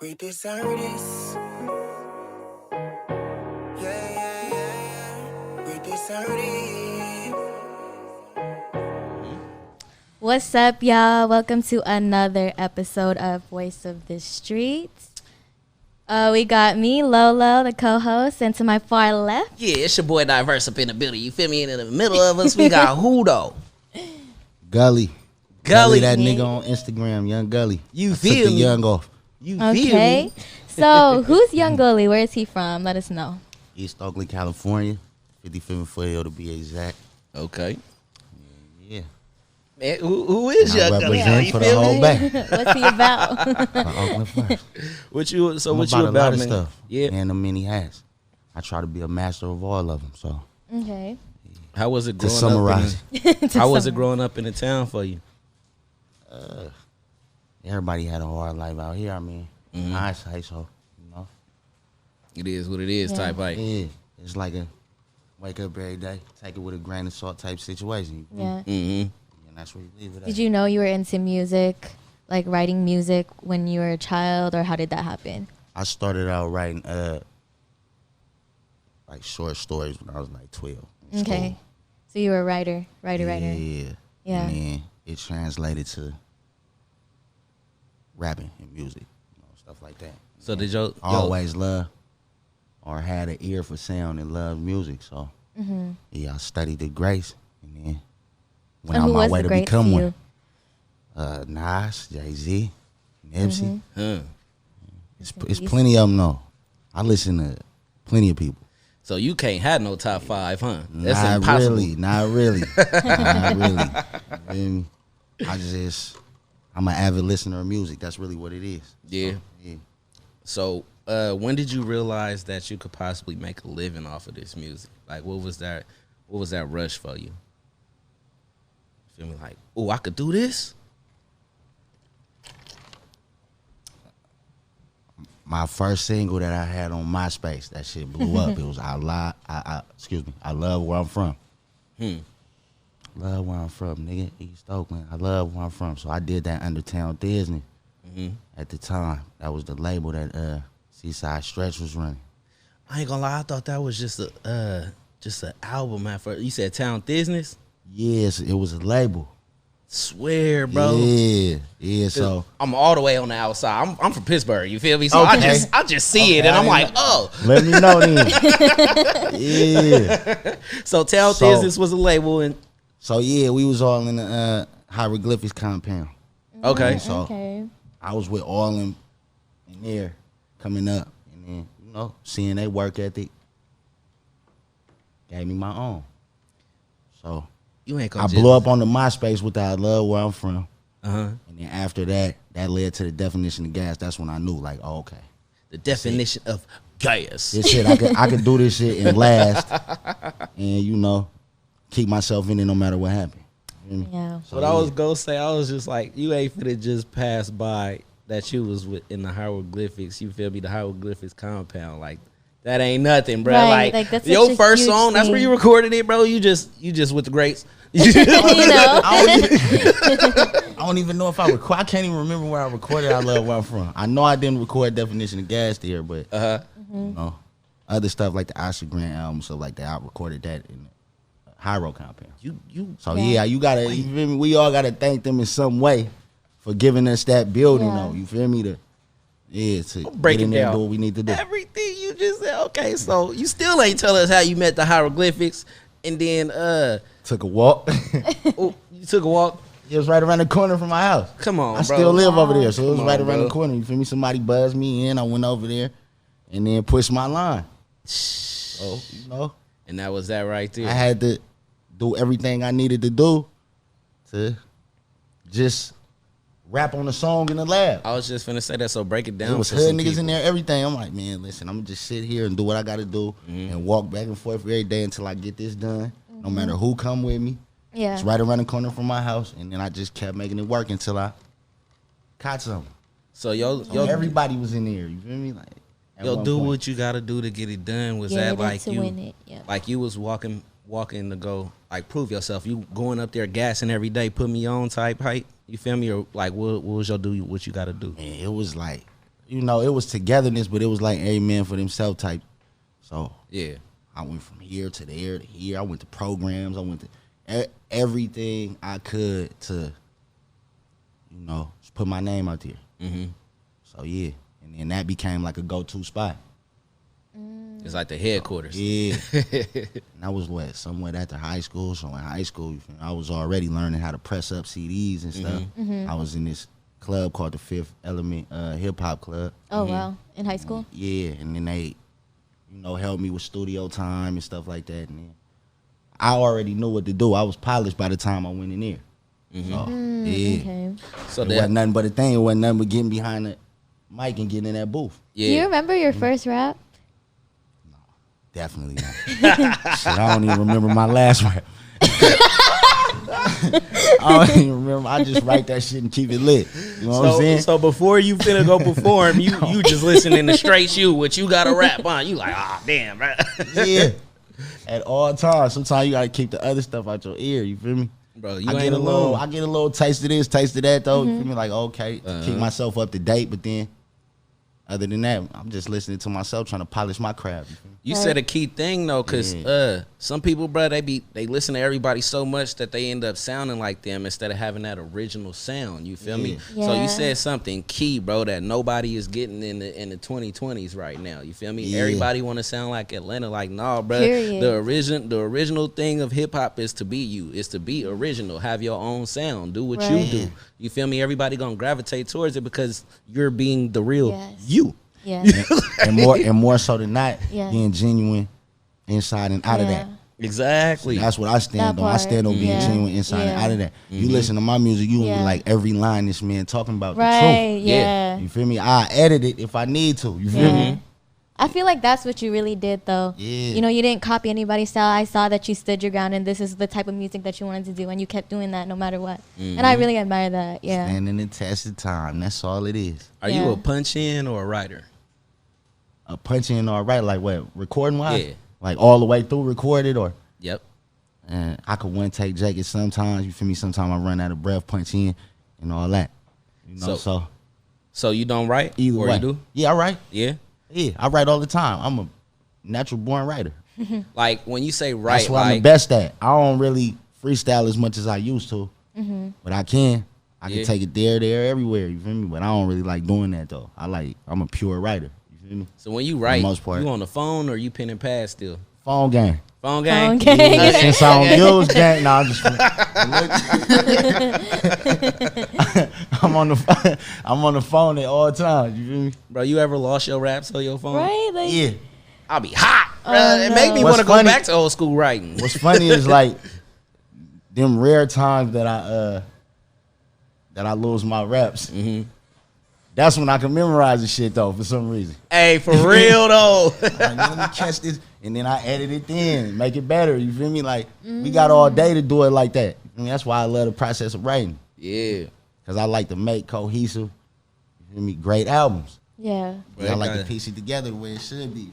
We deserve this. Yeah. We deserve it. What's up, y'all? Welcome to another episode of Voice of the Streets. We got me, Lolo, the co-host, and to my far left. Yeah, it's your boy Diverse up in the building. You feel me? And in the middle of us, we got Hudo. Gully. Gully. That nigga on Instagram, Young Gully. You I feel took the me? young off. You feel Okay. me? So, who's Young Gully? Where is he from? Let us know. East Oakland, California. 55th Foothill to be exact. Okay. Yeah. Man, who is I Young Gully? represent You for the feel whole me? back. What's he about? For Oakland first. What you I'm about, a lot of man? stuff. Yeah. And the many hats. I try to be a master of all of them. So Okay. How was it to growing summarize, up? How was it growing up in the town for you? everybody had a hard life out here. I mean, hindsight. So you know, It is what it is, Yeah. type like. yeah, it's like a wake up every day, take it with a grain of salt type situation. Yeah. Mm-hmm. And that's where you leave it at. Did you know you were into music, like writing music when you were a child, or how did that happen? I started out writing like short stories when I was like 12. in Okay. school. So you were a writer. Yeah. Yeah. And then it translated to rapping and music, stuff like that. So did your I always loved or had an ear for sound and loved music. So yeah, I studied the Grace and then went And on who my was way the to great become to one. you? Nas, Jay-Z, Nipsey. It's You- plenty of them though. I listen to plenty of people. So you can't have no top 5, huh? That's Not impossible. really, not really. Not really. You feel me? I'm an avid listener of music. That's really what it is. Yeah. Yeah. So when did you realize that you could possibly make a living off of this music? Like, what was that rush for you? Feel me? Like, oh, I could do this? My first single that I had on MySpace, that shit blew up. It was I love where I'm from. Love where I'm from, nigga. East Oakland. I love where I'm from. So I did that under Town Disney at the time. That was the label that Seaside Stretch was running. I ain't gonna lie, I thought that was just an album at first. You said Town Business? Yes, it was a label. Swear, bro. Yeah. So I'm all the way on the outside. I'm from Pittsburgh, you feel me? So Okay. I just see it and I'm like, oh. let me know then. Yeah. So Town So- Business was a label and So yeah, we was all in the hieroglyphics compound. okay. So Okay. I was with all them in there coming up, and then seeing they work ethic gave me my own. So You ain't gonna I just, blew up on the MySpace with that I love where I'm from, Uh-huh. and then after that led to the definition of gas. That's when I knew, like, oh, okay, The definition of gas. this shit I could do this shit and last, and keep myself in it no matter what happened. You feel me? Yeah. So, What I was gonna say, I was just like, you ain't finna just pass by that you was in the hieroglyphics. You feel me? The hieroglyphics compound, like that ain't nothing, bro. Right, Like, like, that's your such a first huge song, that's where thing. you recorded it, bro. You just with the greats. You know. I don't even know if I record. I can't even remember where I recorded I Love Where I'm From. I know I didn't record Definition of Gas there, but other stuff like the Asher Grant album, stuff like that, I recorded that in the Hyro compound. You So Yeah. you gotta, you feel me? We all gotta thank them in some way for giving us that building, Yeah. though. You feel me? To break get it in there and down. do what we need to do. everything you just said. Okay, so you still ain't tell us how you met the hieroglyphics, and then Took a walk. you took a walk. It was right around the corner from my house. Come on, I bro. still live over there, so it was Come right on, around bro. the corner. You feel me? Somebody buzzed me in. I went over there and then pushed my line. So, And that was that right there. I had to do everything I needed to do to just rap on the song in the lab. I was just finna say that. So break it down. There was for hood some niggas people. in there, everything. I'm like, man, listen, I'm gonna just sit here and do what I gotta do and walk back and forth every day until I get this done. No matter who come with me. Yeah. It's right around the corner from my house. And then I just kept making it work until I caught something. So yo, Everybody was in there. You feel me? Like, at yo, one do point. what you gotta do to get it done. Was Get that it like to you? win it. Yeah. Like you was walking to go like prove yourself. You going up there gassing every day, put me on type height. You feel me? Or like what was your do? What you gotta do? Man, it was like you know, it was togetherness, but it was like every man for themselves type. So Yeah. I went from here to there to here. I went to programs. I went to everything I could to, you know, just put my name out there. Mm-hmm. So yeah, and then that became like a go-to spot. It's like the headquarters. Yeah, and I was somewhat after high school. So in high school, I was already learning how to press up CDs and stuff. I was in this club called the Fifth Element Hip Hop Club. Oh wow, in high school. Yeah, and then they, you know, helped me with studio time and stuff like that. And then I already knew what to do. I was polished by the time I went in there. So yeah, Okay. So it wasn't nothing but a thing. It wasn't nothing but getting behind the mic and getting in that booth. yeah. Do you remember your first rap? Definitely not. Shit, I don't even remember my last rap. I don't even remember. I just write that shit and keep it lit. You know what I'm saying? So before you finna go perform, you just listening to straight you, what you got to rap on. You like, damn, right? Yeah. At all times. Sometimes you gotta keep the other stuff out your ear. You feel me? Bro, you I ain't get alone. I get a little taste of this, taste of that though. You feel me? Like okay, to keep myself up to date. But then, other than that, I'm just listening to myself, trying to polish my craft. You feel me? You said a key thing though, cause some people, bro, they listen to everybody so much that they end up sounding like them instead of having that original sound. You feel me? Yeah. So you said something key, bro, that nobody is getting in the 2020s right now. You feel me? Yeah. Everybody want to sound like Atlanta. Like, nah, bro. Period. The original thing of hip hop is to be you. It's to be original. Have your own sound. Do what Right. you do. You feel me? Everybody gonna gravitate towards it because you're being the real Yes. you. Yeah. and more so than not, Yeah. being genuine inside and out of Yeah. that. Exactly. That's what I stand That on. I stand on part. being Yeah. genuine inside and Yeah. out of that. You listen to my music, you will Yeah. be like every line this man talking about the Right. truth. Yeah. You feel me? I edit it if I need to. You feel Yeah. me? I feel like that's what you really did, though. Yeah. You know, you didn't copy anybody's style. I saw that you stood your ground, and this is the type of music that you wanted to do, and you kept doing that no matter what. And I really admire that. Yeah. Standing the test of time. That's all it is. Are Yeah. you a punch in or a writer? A punch in or right, like what? Recording wise? Yeah. Like all the way through recorded or? Yep. And I could one take jacket sometimes. You feel me? Sometimes I run out of breath, punch in, and all that. You know, so So you don't write? either or way. you do? Yeah, I write. Yeah. Yeah, I write all the time. I'm a natural born writer. Like when you say write, That's what I'm the like best at. I don't really freestyle as much as I used to, but I can. I Yeah. can take it there, everywhere. You feel me? But I don't really like doing that though. I'm a pure writer. You feel me? so when you write, most part. you on the phone or you pen and pad still? Phone game. Phone game. Phone game. Yeah, since I don't use game, nah, I'm just. I'm on the phone at all times. You feel me? Bro, you ever lost your raps on your phone? Right? Like, Yeah. I'll be hot. Oh, Bro. It make me no. want to What's go funny- back to old school writing. What's funny is like them rare times that I lose my reps. That's when I can memorize the shit though for some reason. Hey, for real though. Like, let me catch this, and then I edit it in, make it better. You feel me? Like we got all day to do it like that. I mean, that's why I love the process of writing, Yeah. cause I like to make cohesive, you feel me, great albums. Yeah. Bro, I it like got- to piece it together the way it should be.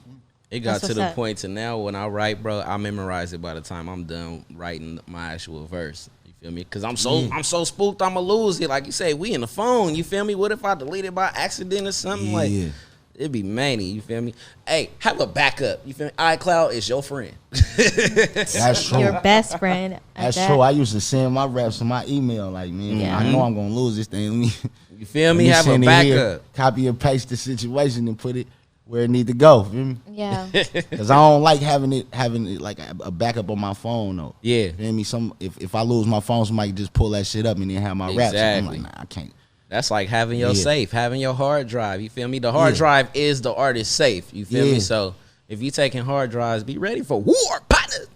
It got That's to what's the up. point to now when I write, bro, I memorize it by the time I'm done writing my actual verse. You feel me? Cause I'm so spooked I'ma lose it. Like you say, we in the phone. You feel me? What if I delete it by accident or something? Like Yeah. it'd be many. You feel me? Hey, have a backup. You feel me? iCloud is your friend. That's true. Your best friend. at That's that. true. I used to send my reps to my email. Like, man, Yeah. I know I'm gonna lose this thing. Let me, You feel let me? Have a send it here, backup. copy and paste the situation and put it where it need to go. Feel me? Yeah. Because I don't like having it like a backup on my phone though. Yeah. Feel me? If I lose my phone, somebody can just pull that shit up and then have my raps. I'm Exactly. like, nah, I can't. That's like having your Yeah. safe, having your hard drive. You feel me? The hard Yeah. drive is the artist's safe. You feel Yeah. me? So if you taking hard drives, be ready for war, partner.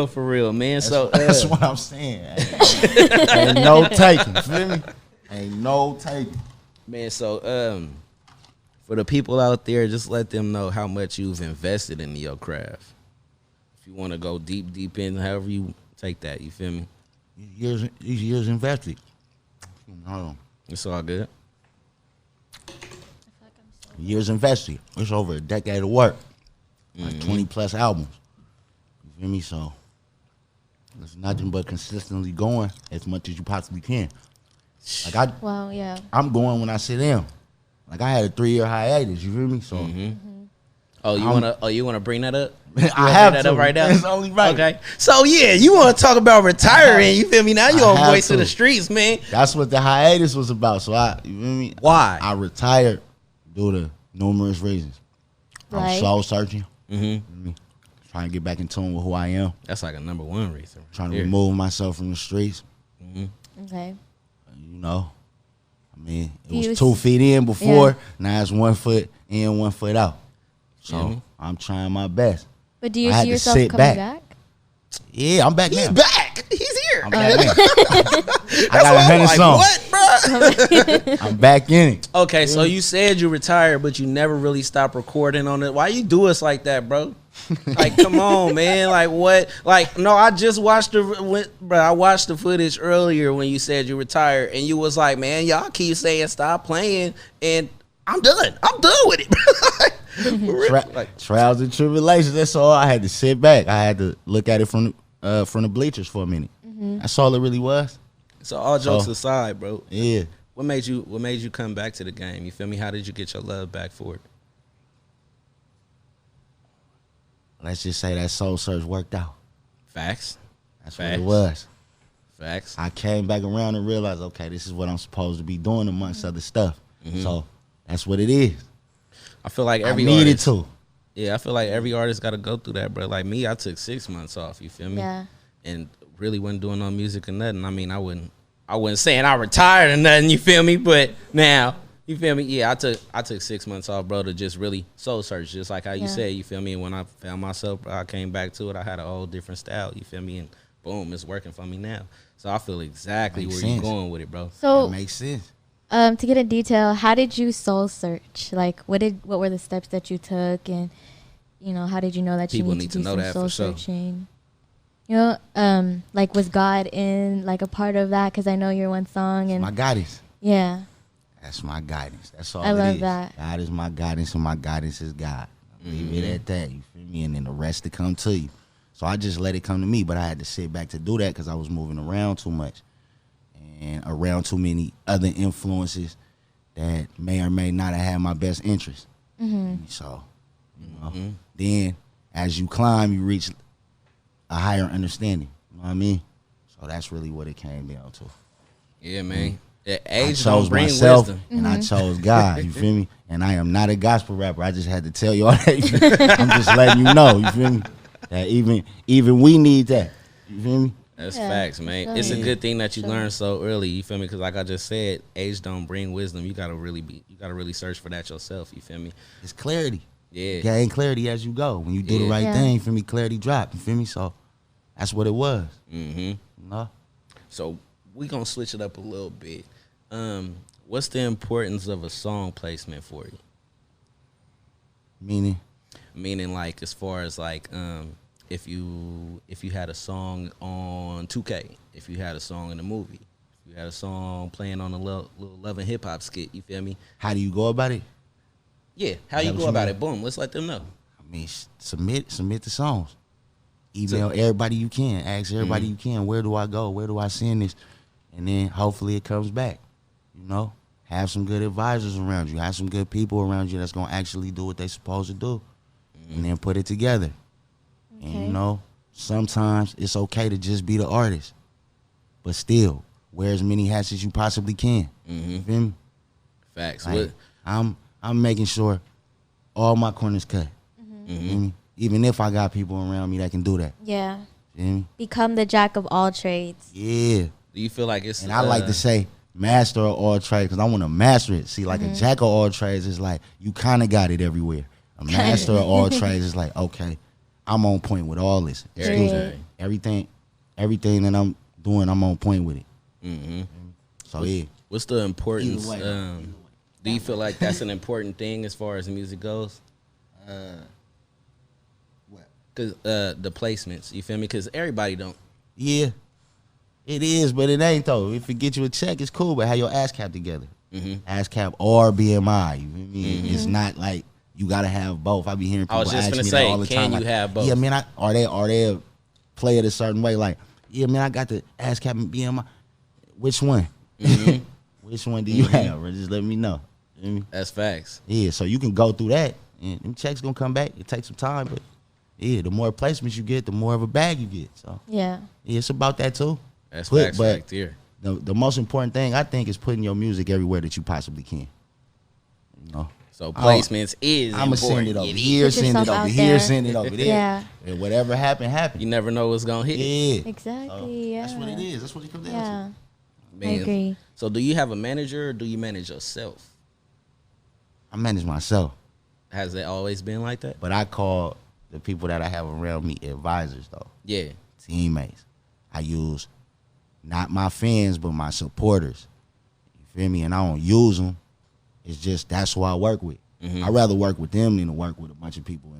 for real, man. So That's what I'm saying. Ain't no taking. Feel me? Ain't no taking. man, so for the people out there, just let them know how much you've invested in your craft. If you want to go deep in, however you take that, you feel me? These years invested. Hold on. It's all good. Years invested. It's over a decade of work. Like 20 plus albums. You feel me? So it's nothing but consistently going as much as you possibly can. Like Well, yeah. I'm going when I sit down. Like I had a 3-year hiatus. You feel me? So. Oh, you wanna bring that up? I have that to up right now. It's only right. Okay. So yeah, you want to talk about retiring? You feel me? Now you on have Voice of to. the Streets, man. That's what the hiatus was about. So you feel me? Why? I retired due to numerous reasons. I was Like? soul searching. Trying to get back in tune with who I am. That's like a number one reason. Trying to remove myself from the streets. Okay. You know, I mean, it You was 2 feet in before. Yeah. Now it's 1 foot in, 1 foot out. So I'm trying my best. But do you I had see to yourself sit coming back. back? Yeah, I'm back He's now. back. He's here. I'm back now. I That's got why I'm 100 like, songs. what, bro? I'm back in it. Okay, so you said you retired, but you never really stopped recording on it. Why you do us like that, bro? Like, come on, man. Like, what? Like, no, I just watched I watched the footage earlier when you said you retired, and you was like, man, y'all keep saying stop playing, and I'm done. I'm done with it. Trials and tribulations. That's all. I had to sit back. I had to look at it from the bleachers for a minute. That's all it really was. So all jokes aside, bro. Yeah. What made you come back to the game? You feel me? How did you get your love back for it? Let's just say that soul search worked out. Facts. That's what it was. Facts. I came back around and realized, okay, this is what I'm supposed to be doing amongst other stuff. So that's what it is. I feel like I every needed artist, to. Yeah, I feel like every artist got to go through that, bro. Like me, I took 6 months off. You feel me? Yeah. And really wasn't doing no music or nothing. I mean, I wasn't saying I retired or nothing. You feel me? But now, you feel me? Yeah, I took 6 months off, bro, to just really soul search, just like how you said. You feel me? And when I found myself, bro, I came back to it. I had a whole different style. You feel me? And boom, it's working for me now. So I feel exactly Makes where you're sense. going with it, bro. So, That makes sense. to get in detail, how did you soul search? Like, what were the steps that you took, and how did you know that People you need to to do know some that soul for sure. searching? Like, was God in like a part of that? Because I know your one song, and My guidance. yeah, That's my guidance. That's all I love it is. that. God is my guidance, and my guidance is God. Leave it at that. You feel me? And then the rest to come to you. So I just let it come to me, but I had to sit back to do that because I was moving around too much and around too many other influences that may or may not have had my best interest. So, then as you climb, you reach a higher understanding. You know what I mean? So that's really what it came down to. Yeah, man. I Age chose don't bring myself wisdom. and I chose God. You feel me? And I am not a gospel rapper. I just had to tell you all that. I'm just letting you know. You feel me? That even we need that. You feel me? That's Yeah, facts, man. sure. It's a good thing that you Sure. learned so early. You feel me? Because like I just said, age don't bring wisdom. You gotta really search for that yourself. You feel me? It's clarity. Yeah. Gain clarity as you go. When you do the Yeah. right Yeah. thing, you feel me? Clarity drop. You feel me? So that's what it was. Mm-hmm. You know? So we gonna switch it up a little bit. What's the importance of a song placement for you? Meaning, like as far as like if you had a song on 2K, if you had a song in a movie, if you had a song playing on a little Love and Hip Hop skit, you feel me? how do you go about it? Yeah, how Is you that go what you about mean? it? Boom, let's let them know. I mean, submit the songs. Email everybody you can. Ask everybody you can. Where do I go? Where do I send this? And then hopefully it comes back. You know, have some good advisors around you. Have some good people around you that's gonna actually do what they supposed to do, and then put it together. And Okay. you know, sometimes it's okay to just be the artist, but still wear as many hats as you possibly can. You feel me? Facts. Like, I'm making sure all my corners cut. You feel me? Even if I got people around me that can do that. yeah. You feel me? Become the jack of all trades. Yeah. Do you feel like it's? And I like to say master of all trades because I want to master it. See, like a jack of all trades is like you kind of got it everywhere. A master of all trades is like, okay, I'm on point with all this. Excuse me. Everything that I'm doing, I'm on point with it. So yeah. What's the importance? Either way. Do you feel like that's an important thing as far as music goes? What? Cause the placements, you feel me? Because everybody don't. Yeah, it is, but it ain't though. If it get you a check, it's cool. But have your ass cap together. Ass cap or BMI. You feel me? It's not like you gotta have both. I be hearing people I was just ask gonna me say, that all the can time. you like, have both? Yeah, man. Are they play it a certain way? Like, yeah, man. I got the ass cap and BMI. Which one? Which one do you have, bro? Just let me know. You know what I mean? That's facts. Yeah, so you can go through that, and them checks gonna come back. It takes some time, but yeah, the more placements you get, the more of a bag you get. So Yeah. it's about that too. That's facts right there. The most important thing I think is putting your music everywhere that you possibly can. You know. So placements is I'ma important. send it over Get here, send it yourself over out here, there. send it over there. Yeah. And whatever happen. You never know what's gonna hit. Yeah. Exactly. Yeah. That's what it is. That's what it comes down Yeah. I Man, agree. So do you have a manager or do you manage yourself? to. I manage myself, Has it always been like that? but I call the people that I have around me advisors though. Yeah. Teammates. I use not my fans, but my supporters. You feel me? And I don't use them. It's just that's who I work with. I'd rather work with them than to work with a bunch of people,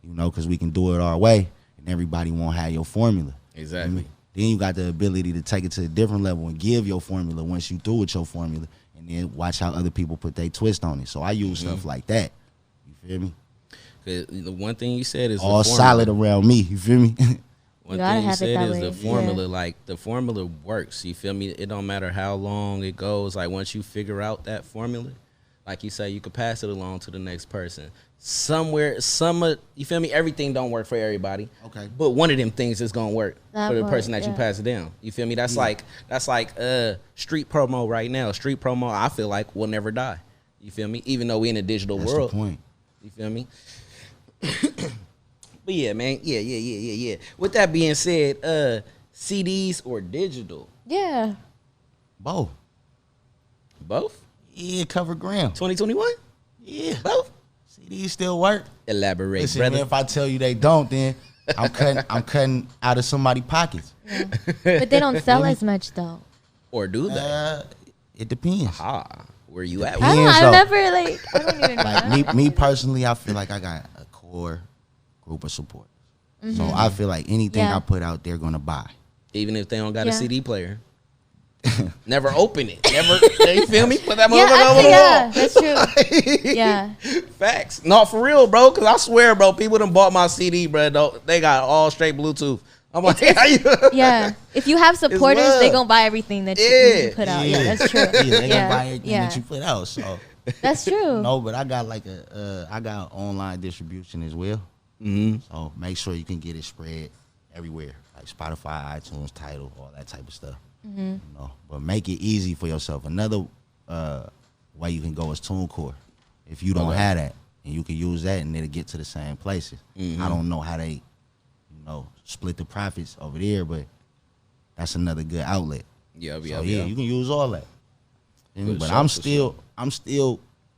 because we can do it our way, and everybody won't have your formula. Exactly. Then you got the ability to take it to a different level and give your formula once you through with your formula, and then watch how other people put their twist on it. So I use stuff like that. You feel me? 'Cause the one thing you said is All the formula. solid around me. You feel me? One You gotta thing you have it said that is way, the formula. yeah. Like the formula works. You feel me? It don't matter how long it goes. Like once you figure out that formula, like you say, you could pass it along to the next person. You feel me? Everything don't work for everybody. Okay. But one of them things is gonna work That for the part, person that you yeah. pass it down. You feel me? That's like street promo right now. Street promo, I feel like will never die. You feel me? Even though we in a digital That's world. the point. You feel me? But yeah, man. Yeah. With that being said, CDs or digital? Yeah. Both. Both? Yeah, cover gram. 2021? Yeah. Both? CDs still work. Elaborate, Listen, brother. man, if I tell you they don't, then I'm cutting out of somebody's pockets. But they don't sell as much though. Or do they? It depends. Where you at? I don't know. Depends, I've though. never I don't even know. Like me personally, I feel like I got a core group of supporters. So I feel like anything Yeah. I put out, they're gonna buy. Even if they don't got a Yeah. CD player. Never open it. Never, you feel me? Put that Yeah, motherfucker over the yeah, wall. that's true. Yeah. Facts. No, for real, bro. Because I swear, bro, people done bought my CD, bro. They got all straight Bluetooth. I'm like, how you? Yeah. If you have supporters, love. they gonna buy everything that Yeah. you put out. Yeah, that's true. Yeah, they gonna Yeah. buy everything Yeah. that you put out. So That's true. no, but I got like I got online distribution as well. So make sure you can get it spread everywhere, like Spotify, iTunes, Tidal, all that type of stuff. You know, but make it easy for yourself. Another way you can go is TuneCore. If you don't have that, and you can use that, and it'll get to the same places. I don't know how they, split the profits over there, but that's another good outlet. Yeah. So yeah, you can use all that. But I'm still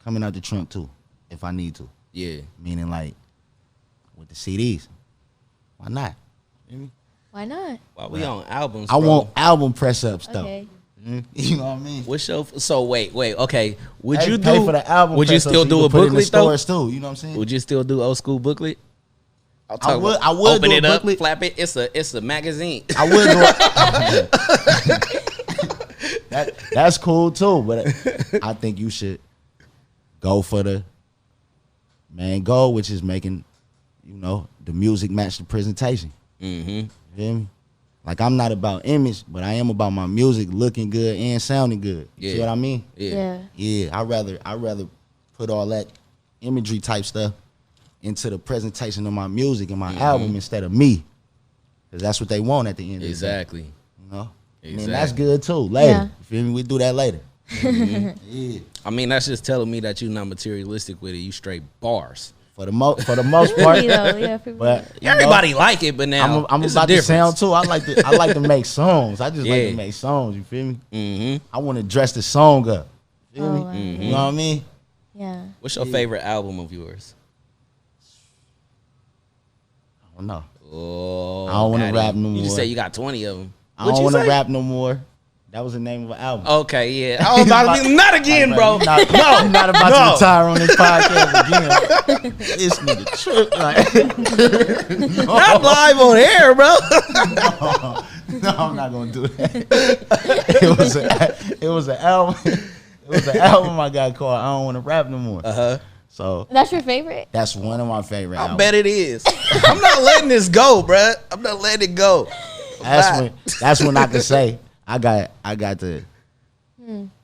coming out the trunk too, if I need to. Yeah. Meaning like with the CDs, why not? You know Why not? While we on albums, I bro, want album press ups though. Okay. You know what I mean? What's your so wait, okay. Would Hey, you pay do for the album? Would you press-ups still so do a can put it in the booklet though? stores too? You know what I'm saying? Would you still do old school booklet? I would Open do a it up, booklet. flap it. It's a magazine. I would do that's cool too, but I think you should go for the main goal, which is making, the music match the presentation. You feel me? Like I'm not about image, but I am about my music looking good and sounding good. You see what I mean? Yeah. Yeah. I'd rather put all that imagery type stuff into the presentation of my music and my album instead of me, because that's what they want at the end of the day. Exactly. You know? And Exactly. that's good too. Later. Yeah. You feel me? We do that later. Yeah. I mean, that's just telling me that you're not materialistic with it. You straight bars. For the most part. Me though, yeah. For But me. you know, Everybody like it, but now I'm it's about a to sound difference. too. I like to make songs. I just like Yeah. to make songs. You feel me? Mm-hmm. I want to dress the song up. Feel Oh, me? wow. You know what I mean? Yeah. What's your favorite album of yours? I don't know. Oh, I don't wanna Daddy. rap no You just more. say you got 20 of them. I don't want to rap no more. That was the name of an album. Okay, yeah. I was about to be, not again, bro. I'm not about to retire on this podcast again. This nigga trip. Like, Not live on air, bro. no, I'm not gonna do that. It was an album. It was an album I got called I Don't Want to Rap No More. So That's your favorite? that's one of my favorite I albums. bet it is. I'm not letting this go, bro. I'm not letting it go. That's when I can say I got the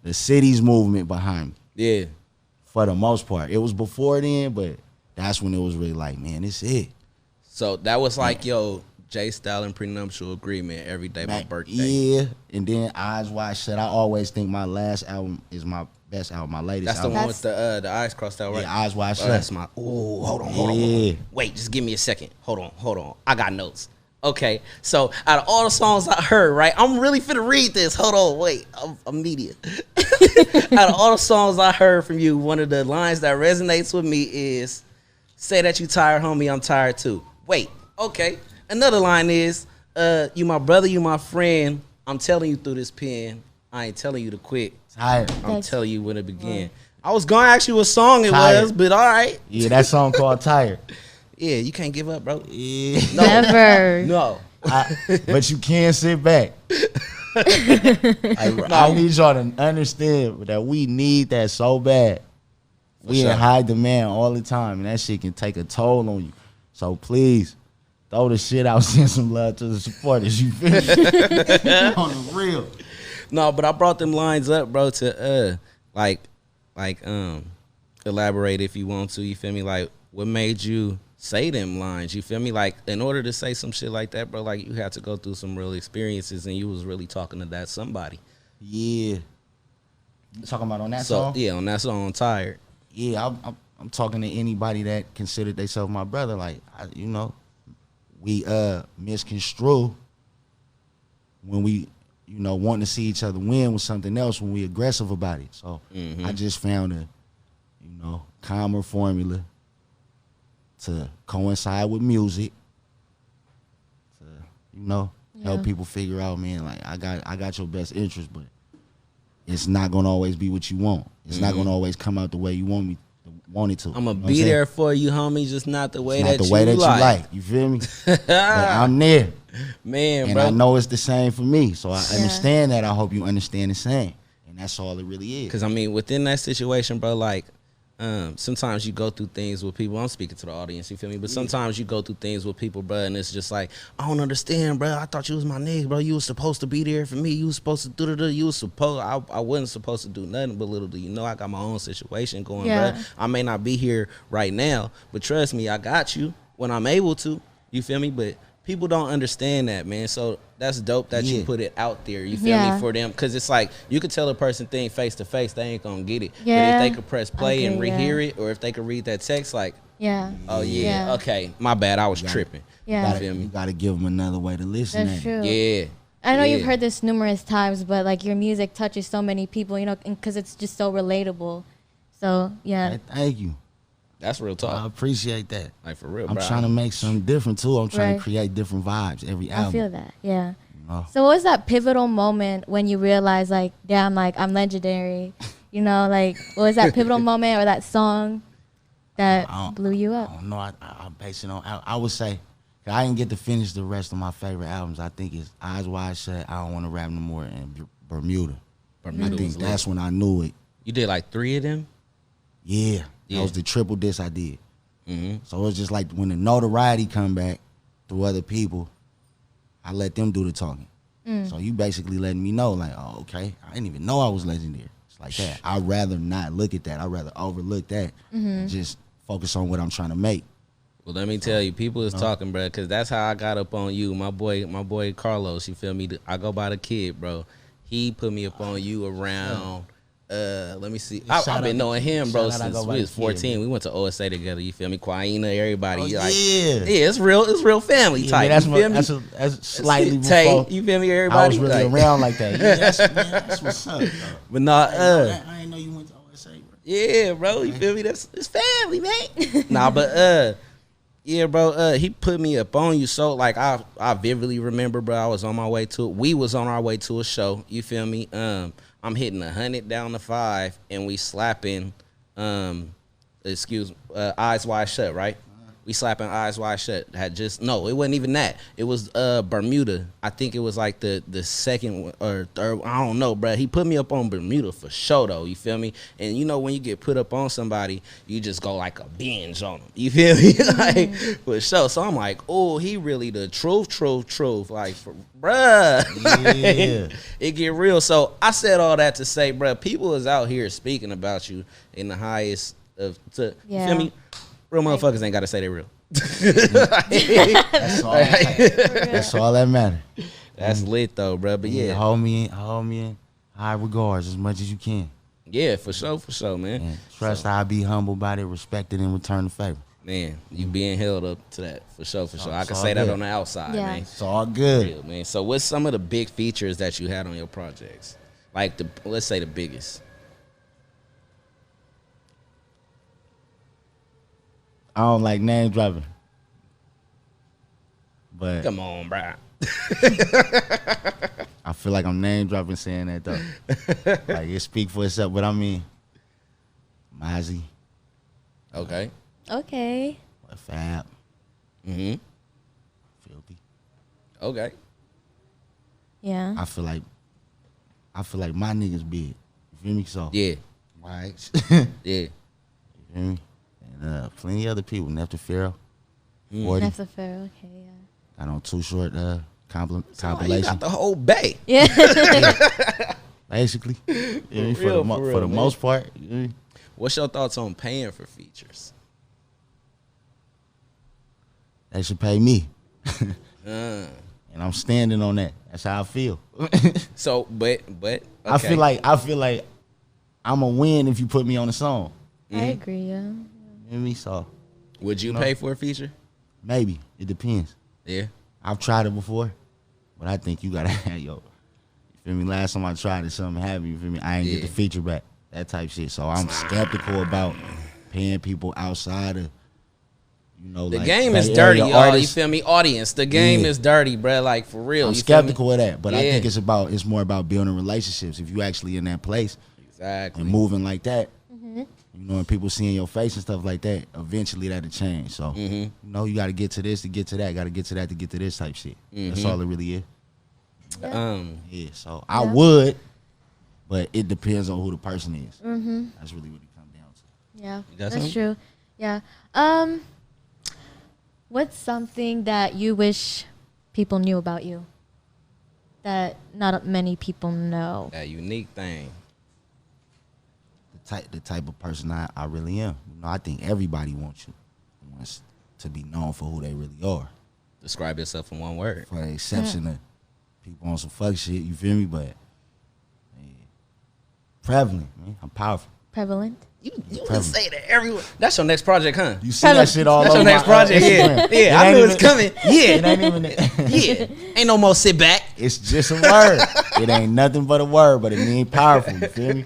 the city's movement behind me. Yeah. For the most part. It was before then, but that's when it was really like, man, this it. So that was like, yo, J Stalin prenuptial agreement every day my birthday. Yeah, and then Eyes Wide Shut. I always think my last album is my best album, my latest That's album. the one with the eyes crossed out, right? Yeah, Eyes Wide Shut. That's my. Oh, hold on. Wait, just give me a second. Hold on. I got notes. Okay, so out of all the songs I heard, right, I'm really finna read this. Hold on, wait, I'm media. Out of all the songs I heard from you, one of the lines that resonates with me is, "Say that you tired, homie, I'm tired too." Wait, okay. Another line is, "You my brother, you my friend. I'm telling you through this pen. I ain't telling you to quit. Tired. I'm telling you when to begin." I was gonna ask you what song it was, but all right. Yeah, that song called Tired. Yeah, you can't give up, bro. Yeah. No. Never. No. But you can sit back. I need y'all to understand that we need that so bad. We in high demand all the time, and that shit can take a toll on you. So please, throw the shit out, send some love to the supporters. You feel me? On the real. No, but I brought them lines up, bro, to elaborate if you want to. You feel me? Like, what made you say them lines? You feel me? Like, in order to say some shit like that, bro, like, you had to go through some real experiences, and you was really talking to that somebody. Yeah. You talking about on that song? Yeah, on that song, Tired. Yeah, I'm talking to anybody that considered themselves my brother. Like, we misconstrue when we, wanting to see each other win with something else when we aggressive about it. So I just found a, calmer formula to coincide with music, to, help people figure out, man, like, I got your best interest, but it's not gonna always be what you want. It's not gonna always come out the way you want it to. I'm gonna be there for you, homie, just not the way that you like. You feel me? But I'm there. Man, and bro. I know it's the same for me. So I understand that. I hope you understand the same. And that's all it really is. Because, I mean, within that situation, bro, like, sometimes you go through things with people. I'm speaking to the audience, you feel me? But sometimes you go through things with people, bro, and it's just like, I don't understand, bro. I thought you was my nigga, bro. You was supposed to be there for me. You was supposed to do. You was supposed. I wasn't supposed to do nothing. But little do you know, I got my own situation going, bro. I may not be here right now, but trust me, I got you when I'm able to. You feel me? But people don't understand that, man. So that's dope that you put it out there. You feel me, for them? Because it's like, you could tell a person thing face to face, they ain't gonna get it. Yeah. But if they could press play and rehear it, or if they could read that text, like, okay, my bad, I was tripping. Yeah. You feel me? You gotta give them another way to listen. That's true. Yeah. I know you've heard this numerous times, but like, your music touches so many people, because it's just so relatable. So yeah. Hey, thank you. That's real talk. I appreciate that. Like, for real, I'm trying to make something different too. I'm trying to create different vibes every album. I feel that, yeah. So what was that pivotal moment when you realized, like, damn, like, I'm legendary? Like, what was that pivotal moment or that song that blew you up? I don't know. I base it on, I would say, I didn't get to finish the rest of my favorite albums. I think it's Eyes Wide Shut, I Don't Want to Rap No More, and Bermuda. I think that's when I knew it. You did like 3 of them? Yeah. That was the triple disc I did. So it was just like when the notoriety come back through other people, I let them do the talking. So you basically letting me know, like, oh, okay, I didn't even know I was legendary. It's like that. I'd rather not look at that. I'd rather overlook that and just focus on what I'm trying to make. Well, let me tell you, people is talking, bro, because that's how I got up on you. My boy Carlos, you feel me? I go by the kid, bro. He put me up on you around... let me see. I've been knowing him, bro, since we was 14. We went to OSA together. You feel me? Quaina, everybody. It's real family type. That's you feel me? That's slightly Tay, before. you feel me? Everybody. I was really around like that. Yeah, that's what's up. Bro. But not. I didn't know you went to OSA, bro. Yeah, bro. You feel me? It's family, man. Nah, but yeah, bro. He put me up on you. So like, I vividly remember, bro. I was on my way to. We was on our way to a show. You feel me? I'm hitting 100 down to 5, and we slapping, Eyes Wide Shut, right? We slapping Eyes Wide Shut. It wasn't even that. It was Bermuda. I think it was like the second one or third. I don't know, bro. He put me up on Bermuda for sure, though. You feel me? And you know when you get put up on somebody, you just go like a binge on them. You feel me? Like for sure. So I'm like, oh, he really the truth. Like, bruh, Yeah. it get real. So I said all that to say, bruh, people is out here speaking about you in the highest of. You feel me? Real motherfuckers ain't got to say they real. That's all. That's all that matters. That's lit though, bro. But yeah, hold me in high regards as much as you can. Yeah, for sure, man. And trust I'll be humble about it, respected, and return the favor. Man, you being held up to that for sure. I can all say that good. on the outside, man. It's all good, Real, man. So what's some of the big features that you had on your projects? Like let's say the biggest. I don't like name dropping, but Come on, bro. I feel like I'm name dropping saying that though. Like it speak for itself, but I mean, Mozzie, Okay. Okay. Fab, Mm-hmm. Filthy. Okay. Yeah. I feel like my niggas big. You feel me? So Yeah. right. Yeah. You feel me? And plenty other people. Nefta Pharaoh, Mm. 40. Nefta Pharaoh. Okay. Yeah. Got on Too Short So you compilation. got the whole bay. Yeah. Basically, for real, the man. most part. You know, What's your thoughts on paying for features? they should pay me, Uh, and I'm standing on that. That's how I feel. so, but okay. I feel like I'm a win if you put me on a song. I agree. Yeah. You know what I mean? So Would you No. pay for a feature? maybe it depends. Yeah. I've tried it before, but I think you gotta have yo. You feel me? Last time I tried it, something happened. You feel me? I ain't get the Yeah. feature back. That type shit. So I'm skeptical about paying people outside of, you know, The like game Bay is dirty, Area y'all. You artists. feel me? Audience, the game Yeah. is dirty, bruh. Like, for real. I'm You feel me? skeptical of that, but I Yeah. think it's more about building relationships. If you actually in that place Exactly. and moving like that, you know, and people seeing your face and stuff like that, eventually that'll change. So, you know, you got to get to this to get to that, got to get to that to get to this type shit. That's all it really is. Yeah, so I would, but it depends on who the person is. That's really what it comes down to. Yeah. got That's something? true. Yeah. What's something that you wish people knew about you that not many people know? That unique thing. The type of person I really am. You know, I think everybody wants to be known for who they really are. Describe yourself in one word. For the exception of people on some fuck shit, you feel me? But man, prevalent, man. I'm powerful. Prevalent. You Prevalent. can say that everyone. That's your next project, huh? You see that shit all That's over your next my, project. Instagram. Yeah. Yeah. I ain't knew it's even- coming. It Yeah. ain't even. Yeah. Ain't no more sit back. It's just a word. It ain't nothing but a word, but it mean powerful. You feel me?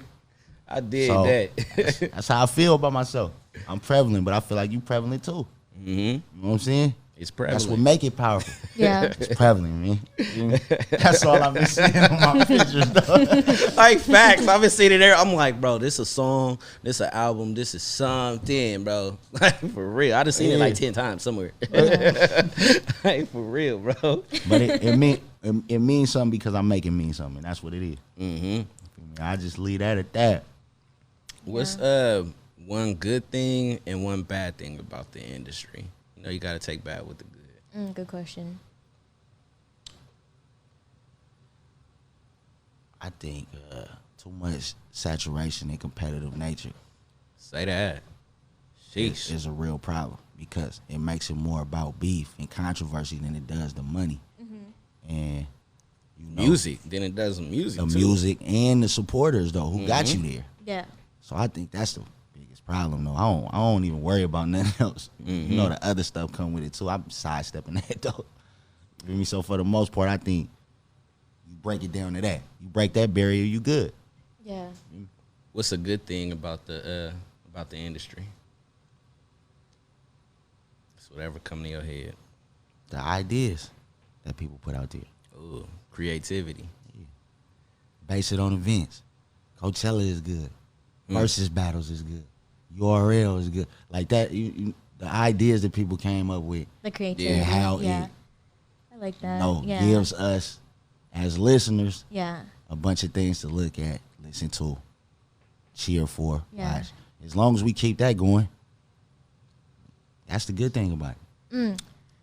I did So, that. That's how I feel about myself. I'm prevalent, but I feel like you prevalent too. Mm-hmm. You know what I'm saying? It's prevalent. That's what make it powerful. Yeah. It's prevalent, man. You feel me? That's all I've been seeing on my pictures, though. Like facts. I've been sitting there. I'm like, bro, this a song, this an album, this is something, bro. Like for real. I just seen it like 10 times somewhere. Like for real, bro. But it means something because I make it mean something. And that's what it is. Mm-hmm. I just leave that at that. What's one good thing and one bad thing about the industry? You know, you got to take bad with the good. Good question. I think too much saturation and competitive nature Say that. Sheesh. is a real problem because it makes it more about beef and controversy than it does the money. And you know, Music. Then it does music the too. music and the supporters though who got you there. Yeah. So I think that's the biggest problem though. I don't even worry about nothing else. You know, the other stuff come with it too. I'm sidestepping that though. You feel me? So for the most part, I think you break it down to that. You break that barrier, you good. Yeah. What's a good thing about the industry? It's whatever come to your head. The ideas that people put out there. Ooh, creativity. Base it on events. Coachella is good. Versus battles is good. URL is good. Like that, the ideas that people came up with, The creativity. and how yeah. it I like that. Yeah. gives us as listeners Yeah. a bunch of things to look at, listen to, cheer for. Yeah. Watch. As long as we keep that going, that's the good thing about it.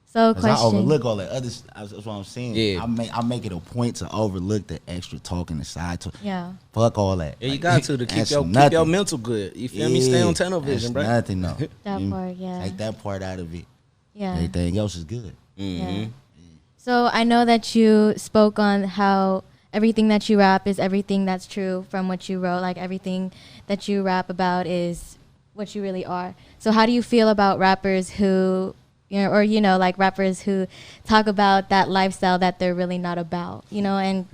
So, Because I question. overlook all that other. That's what I'm saying. Yeah. I make it a point to overlook the extra talking, the side talk. Yeah. Fuck all that. Yeah, you Like, got to keep that's your nothing. mental good. You feel me? Stay on tunnel vision, bro. that's nothing, no. That part, yeah. Take that part out of it. Yeah. Everything else is good. Yeah. So I know that you spoke on how everything that you rap is everything that's true from what you wrote. Like everything that you rap about is what you really are. So how do you feel about rappers who, like rappers who talk about that lifestyle that they're really not about, and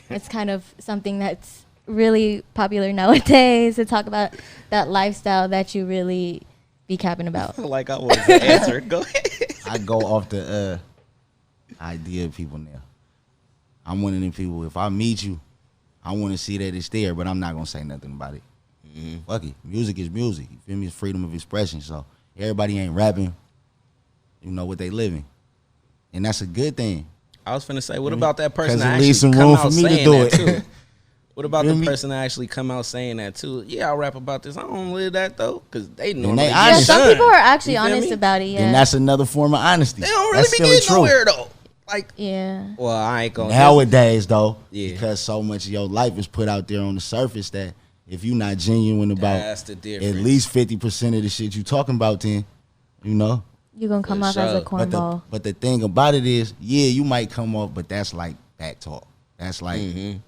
it's kind of something that's really popular nowadays to talk about that lifestyle that you really be capping about. Like I was the answer. Go ahead. I go off the idea of people now. I'm one of them people. If I meet you, I want to see that it's there, but I'm not gonna say nothing about it. Fuck it. Music is music. You feel me? It's freedom of expression. So everybody ain't rapping, what they living, and that's a good thing. I was finna say, what about that person 'Cause it that leaves some actually come room out for me to saying do that it. too? What about Feel the me? person that actually come out saying that too? Yeah, I rap about this. I don't live that though, because they know. they Yeah, honest. some people are actually You feel honest me? about it. Yeah. Then that's another form of honesty. They don't really That's be still the getting truth. nowhere though. Like, yeah. well, I ain't gonna. Nowadays, though, Yeah. because so much of your life is put out there on the surface that if you're not genuine about That's the difference. at least 50% of the shit you talking about, then, You're going to come For off as a sure. cornball. But the thing about it is, yeah, you might come off, but that's like back talk. That's like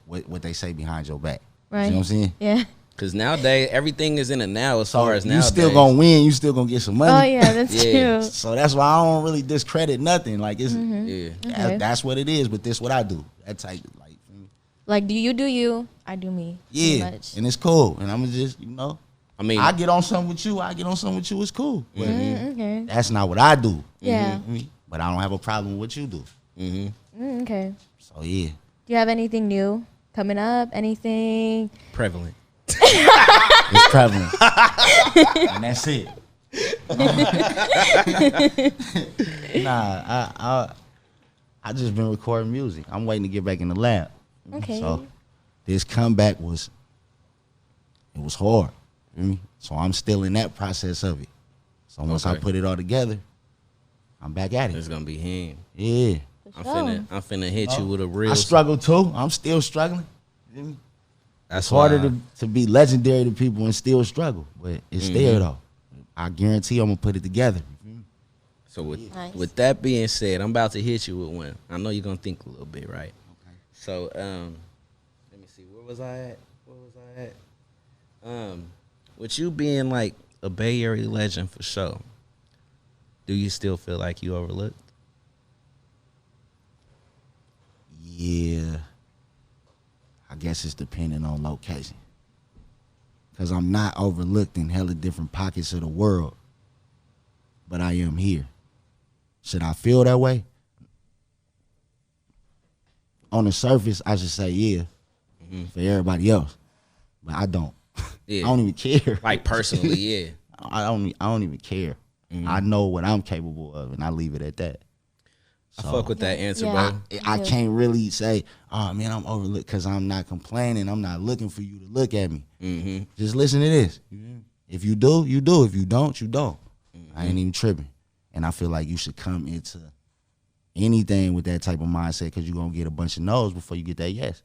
what they say behind your back. Right. You know what I'm saying? Yeah. Because nowadays everything is in a now as So far as you nowadays. still gonna win. You still gonna get some money. Oh, yeah, that's Yeah. true. So that's why I don't really discredit nothing. Like it's Yeah. Okay. that's what it is. But this what I do. That type of like. Like, do you, I do me. pretty Yeah, much. and it's cool. And I'm just, I mean, I get on something with you. I get on something with you. It's cool. But Okay. that's not what I do. Yeah. But I don't have a problem with what you do. Okay. So yeah, Do you have anything new coming up? Anything? prevalent. it's prevalent, and that's it. Nah, I just been recording music. I'm waiting to get back in the lab. Okay. So this comeback was hard. You feel me? So I'm still in that process of it. So once I Okay. put it all together, I'm back at It's it. gonna be him. Yeah. I'm finna hit you with a real. I struggle too. I'm still struggling. You feel me? That's It's harder why to be legendary to people and still struggle, but it's Mm-hmm. there though. I guarantee I'm gonna put it together. So with Nice. with that being said, I'm about to hit you with one. I know you're gonna think a little bit, right? Okay. So let me see. Where was I at? With you being like a Bay Area legend for sure, do you still feel like you overlooked? Yeah, I guess it's depending on location. Cause I'm not overlooked in hella different pockets of the world, but I am here. Should I feel that way? On the surface, I should say yeah for everybody else, but I don't. Yeah. I don't even care. Like personally, yeah. I don't even care. I know what I'm capable of, and I leave it at that. I fuck with that answer, Yeah. bro. I can't really say, oh man, I'm overlooked because I'm not complaining. I'm not looking for you to look at me. Mm-hmm. Just listen to this. If you do, you do. If you don't, you don't. I ain't even tripping. And I feel like you should come into anything with that type of mindset because you're going to get a bunch of no's before you get that yes.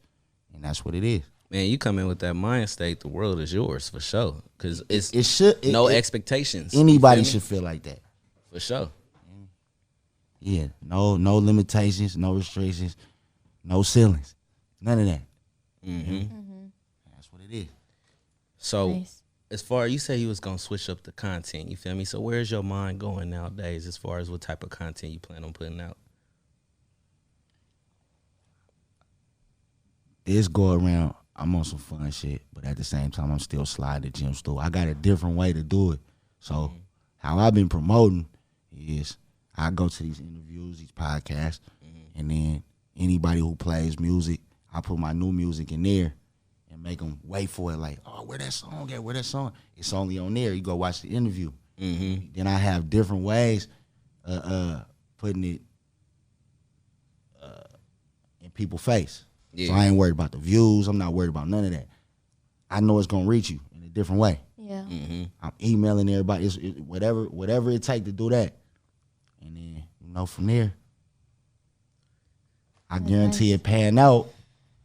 And that's what it is. Man, you come in with that mind state, the world is yours for sure. Cause it's It should. no expectations. Anybody You feel me? should feel like that. For sure. Yeah. No limitations, no restrictions, no ceilings. None of that. That's what it is. So Nice. as far as you say you was gonna switch up the content, you feel me? So where's your mind going nowadays as far as what type of content you plan on putting out? This go around, I'm on some fun shit, but at the same time, I'm still sliding the gym stool. I got a different way to do it. So how I've been promoting is I go to these interviews, these podcasts, and then anybody who plays music, I put my new music in there and make them wait for it. Like, oh, where that song at? Where that song? It's only on there. You go watch the interview. Then I have different ways putting it in people's face. Yeah. So I ain't worried about the views. I'm not worried about none of that. I know it's gonna reach you in a different way. Yeah. I'm emailing everybody. Whatever it take to do that, and then from there, I guarantee it pan out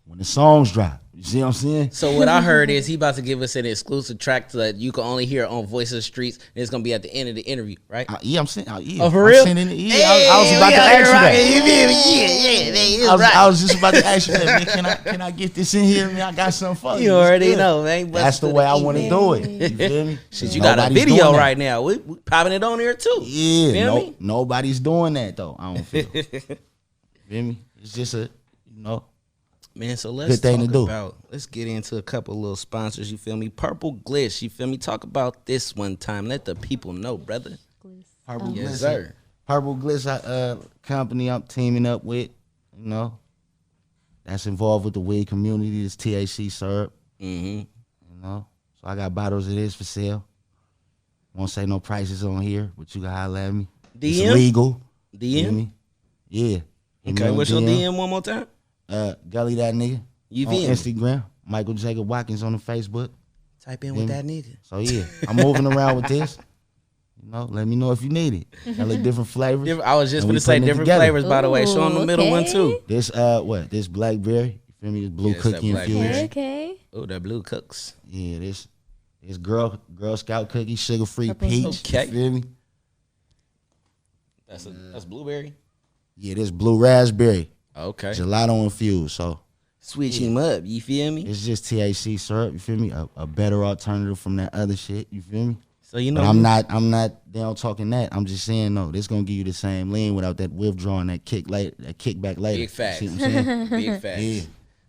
when the songs drop. You see what I'm saying? So what I heard is he about to give us an exclusive track that you can only hear on Voice of the Streets, and it's gonna be at the end of the interview, right? Yeah, I'm saying. Yeah, Oh, for real? I was about to ask you that. I was just about to ask you that, man. Can I get this in here, man? I got something for you. You already know, man. That's the way I want to do it. You feel me? Shit, you got a video right now. We popping it on here too. Yeah, feel me? Nobody's doing that though. I don't feel. Feel me? It's just Man, so let's good thing talk to do. about. Let's get into a couple little sponsors. You feel me? Purple Gliss. You feel me? Talk about this one time. Let the people know, brother. Purple Gliss, Yes, sir. Purple Gliss, company I'm teaming up with. That's involved with the weed community. This THC syrup. So I got bottles of this for sale. Won't say no prices on here, but you can holler at me. DM? It's legal. DM? Yeah. Okay, what's your DM one more time? Gully that nigga. You on feel me? Instagram. Michael Jacob Watkins on the Facebook. Type in with that nigga. So yeah, I'm moving around with this. Let me know if you need it. I look different flavors. I was just and gonna we say putting it different together. flavors, by the way. Show them the middle one Okay. too. This This blackberry. You feel me? This blue Yeah, it's that cookie blackberry. infused. Okay. Oh, that blue cooks. Yeah, this Girl Scout cookie, sugar free Purple. peach. Okay. You feel me? That's blueberry. Yeah, this blue raspberry. Okay. Gelato infused. So Switch him up. You feel me? it's just THC syrup. You feel me? A better alternative from that other shit. You feel me? So you know, But I'm not down talking that. I'm just saying no. This gonna give you the same lean without that withdrawing, that kickback later. Big facts. You see what I'm saying? Big facts. Yeah.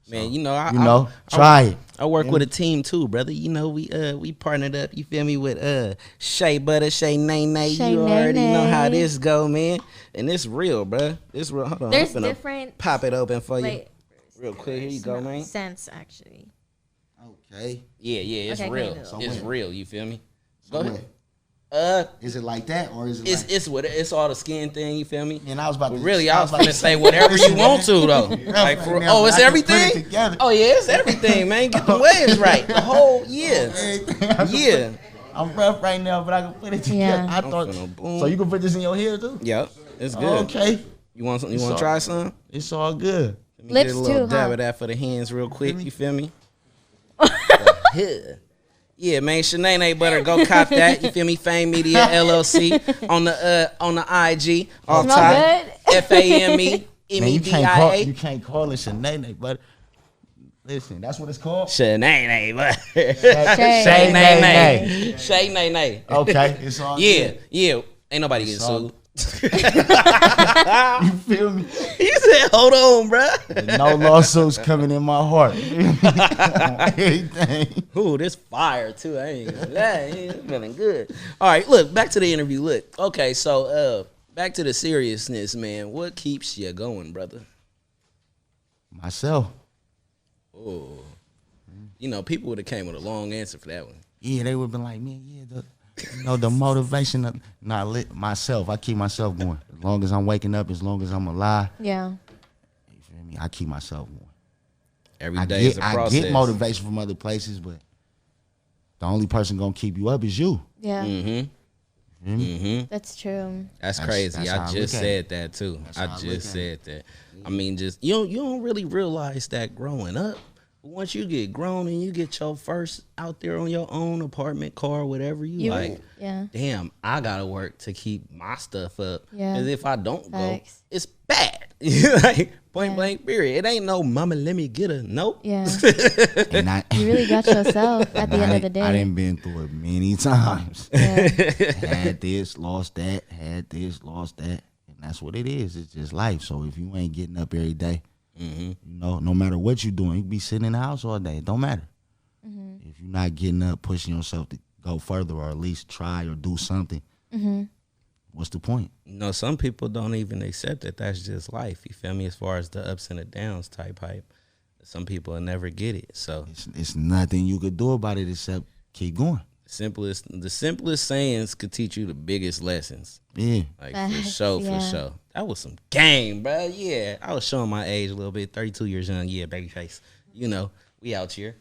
Man, I Try it. I work with a team too, brother. We partnered up. You feel me with Shea Butter, Shea Nay. Shay You already Nay know Nay. how this go, man. And it's real, bruh. It's real. Hold on. There's I'm finna different. pop it open for you, Wait. real quick. Here you go, man. Sense actually. Okay. Yeah, it's Okay, real. go ahead. So It's what? real. You feel me? Go So ahead. Is it like that or is it It's all the skin thing. You feel me? And I was about But to really, I was about gonna say whatever you want to though. Like, right now, oh, but it's I can put it everything. together. Oh yeah, it's everything, man. Get the waves right. The whole yeah. I'm rough right now, but I can put it together. Yeah. I thought finna boom. so. You can put this in your hair too. Yep, it's good. Okay, You want something? You It's want all- to try some? it's all good. Let me Lips get a little too, dab huh? of that for the hands real quick. You feel me? Yeah, man. Shanae Butter, go cop that. You feel me? Fame Media LLC on the IG. All Smell time. good? FAME Man, you can't MEDIA. call it Shanae, but listen, that's what it's called. Shanae Butter. Shay. Shay Nay. Nay. Shay Nay. Okay, it's all good. Yeah. Ain't nobody getting all- sued. You feel me? He said, "Hold on, bruh." No lawsuits coming in my heart. Everything. Ooh, this fire too. I ain't gonna lie. It's feeling good. All right, look, back to the interview. Look, okay, so back to the seriousness, man. What keeps you going, brother? Myself. Oh, you know, people would have came with a long answer for that one. Yeah, they would have been like, man, yeah, the motivation of myself. I keep myself going. As long as I'm waking up, as long as I'm alive, Yeah. you feel me? I keep myself going. Every day is a I process. get motivation from other places, but the only person gonna keep you up is you. Yeah. Mm-hmm. That's true. That's crazy. that's how I I just look at said that too. That's I how I just look at said that. I mean, just you don't really realize that growing up. But once you get grown and you get your first out there on your own apartment, car, whatever you like, Yeah. damn, I gotta work to keep my stuff up. Yeah. Because if I don't Facts. go, it's bad. Like point blank period. It ain't no mama let me get a nope. Yeah. And I, You really got yourself at the end of the day. I done been through it many times. Yeah. Had this, lost that. Had this, lost that. And that's what it is. It's just life. So if you ain't getting up every day, you know, no matter what you're doing, you can be sitting in the house all day. It don't matter. If you're not getting up, pushing yourself to go further or at least try or do something, what's the point? You know, some people don't even accept that that's just life. You feel me? As far as the ups and the downs type hype. Some people will never get it. So It's nothing you could do about it except keep going. The simplest sayings could teach you the biggest lessons. Yeah. Like Facts, for yeah. sure. That was some game, bro. Yeah, I was showing my age a little bit. 32 years young. Yeah, baby face. You know, we out here.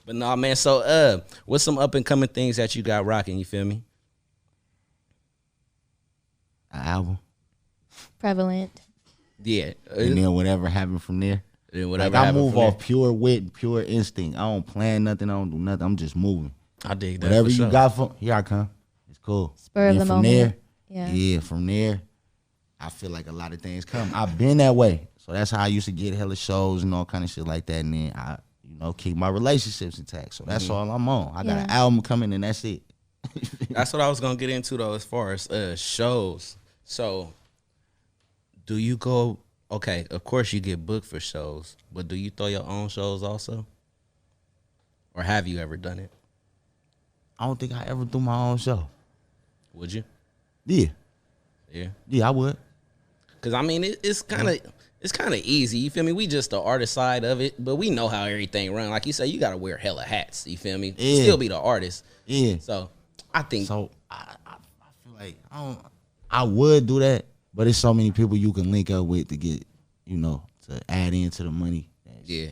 But no, man. So, what's some up and coming things that you got rocking? You feel me? An album. Prevalent. Yeah. And then whatever happened from there. Whatever. Like I happened move from off there. pure wit, pure instinct. I don't plan nothing. I don't do nothing. I'm just moving. I dig that. Whatever for you sure. got from here, I come. It's cool. Spur of Then the from moment. there, Yeah. from there, I feel like a lot of things come. I've been that way, so that's how I used to get hella shows and all kind of shit like that. And then I, keep my relationships intact. So that's all I'm on. I got an album coming, and that's it. That's what I was gonna get into though, as far as shows. So, do you go? Okay, of course you get booked for shows, but do you throw your own shows also, or have you ever done it? I don't think I ever do my own show. Would you? Yeah, Yeah, I would. because I mean it's kind of easy. You feel me? We just the artist side of it, but we know how everything run. Like you say, you gotta wear hella hats. You feel me? Yeah. Still be the artist. Yeah. So I think So I feel like I would do that, but it's so many people you can link up with to get, to add into the money. yeah.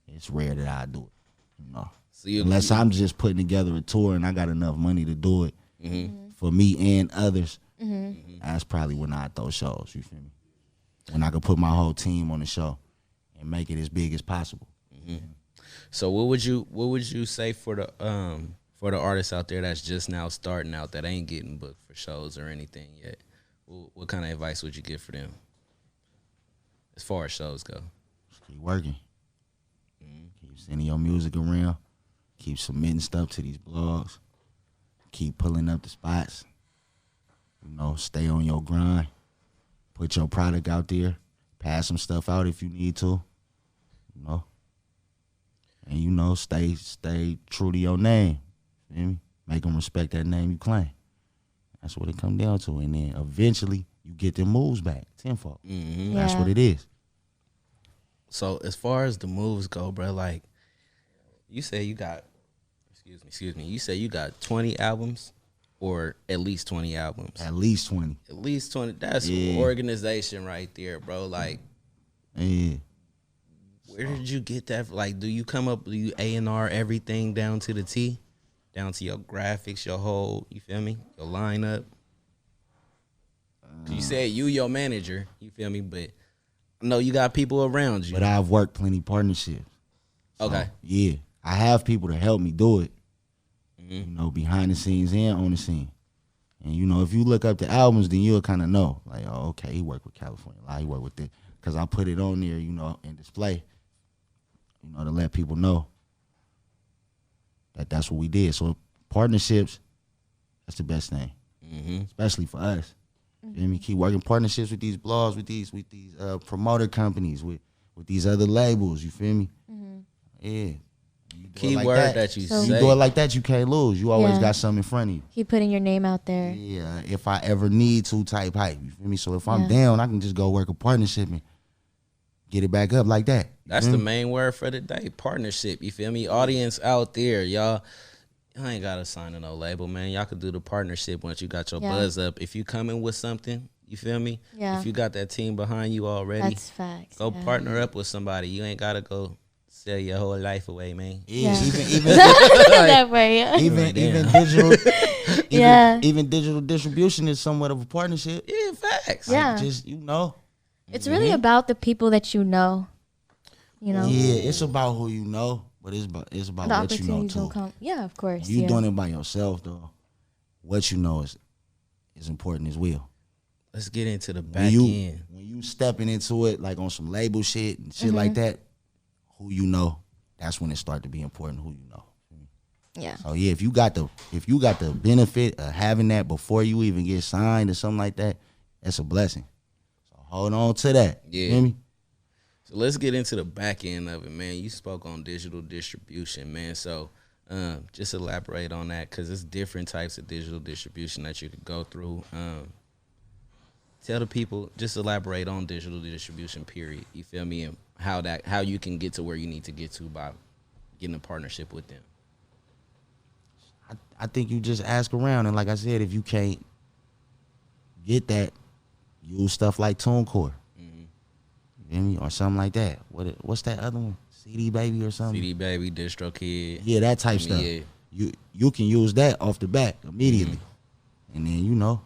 It's rare that I do it, So you unless I'm just putting together a tour and I got enough money to do it for me and others. That's probably when I throw shows. You feel me? When I could put my whole team on the show and make it as big as possible. So what would you say for the artists out there that's just now starting out that ain't getting booked for shows or anything yet? What kind of advice would you give for them as far as shows go? Just keep working. Keep sending your music around. Keep submitting stuff to these blogs. Keep pulling up the spots. Stay on your grind. Put your product out there. Pass some stuff out if you need to. And stay true to your name. Feel me? Make them respect that name you claim. That's what it come down to. And then eventually you get them moves back tenfold. That's what it is. So as far as the moves go, bro, like you say you got, excuse me, you say you got 20 albums or at least 20 albums. At least 20. At least 20. That's organization right there, bro. Like, Yeah. where did you get that? Like, do you A&R everything down to the T? Down to your graphics, your whole, you feel me? Your lineup? 'Cause you said you your manager, you feel me? But I know you got people around you. But I've worked plenty partnerships. Okay. Yeah. I have people to help me do it. Behind the scenes and on the scene. And, if you look up the albums, then you'll kind of know. Like, oh, okay, he worked with California. He worked with this. Because I put it on there, in display, to let people know that that's what we did. So partnerships, that's the best thing, especially for us. Feel me? Keep working partnerships with these blogs, with these promoter companies, with these other labels. You feel me? Yeah. Key word that you say. You do it like that, you can't lose. You always Yeah. got something in front of you. Keep putting your name out there. Yeah, if I ever need to type hype, you feel me? So if I'm down, I can just go work a partnership and get it back up like that. That's the main word for the day, partnership. You feel me? Audience out there, y'all ain't got to sign to no label, man. Y'all could do the partnership once you got your buzz up. If you coming with something, you feel me? Yeah. If you got that team behind you already, That's facts. go partner up with somebody. You ain't got to go sell your whole life away, man. Yeah, Yeah. even That way, yeah. even Damn. digital, Yeah. even digital distribution is somewhat of a partnership. Yeah, facts. Yeah. Just It's really about the people that you know. yeah, it's about who you know, but it's about the what you know opportunities too. will come. Yeah, of course. You yeah. doing it by yourself though. What you know is important as well. Let's get into the back end. When you stepping into it like on some label shit and shit like that, who you know, that's when it start to be important. Who you know. Yeah. So yeah, if you got the benefit of having that before you even get signed or something like that, that's a blessing. So hold on to that. Yeah. You feel me? So let's get into the back end of it, man. You spoke on digital distribution, man. So just elaborate on that, because it's different types of digital distribution that you could go through. Tell the people, just elaborate on digital distribution, period. You feel me? And how you can get to where you need to get to by getting a partnership with them. I think you just ask around, and like I said, if you can't get that, use stuff like TuneCore, you feel me, or something like that. What's that other one? CD Baby or something? CD Baby, DistroKid. Yeah, that type stuff. Yeah. You can use that off the bat immediately, and then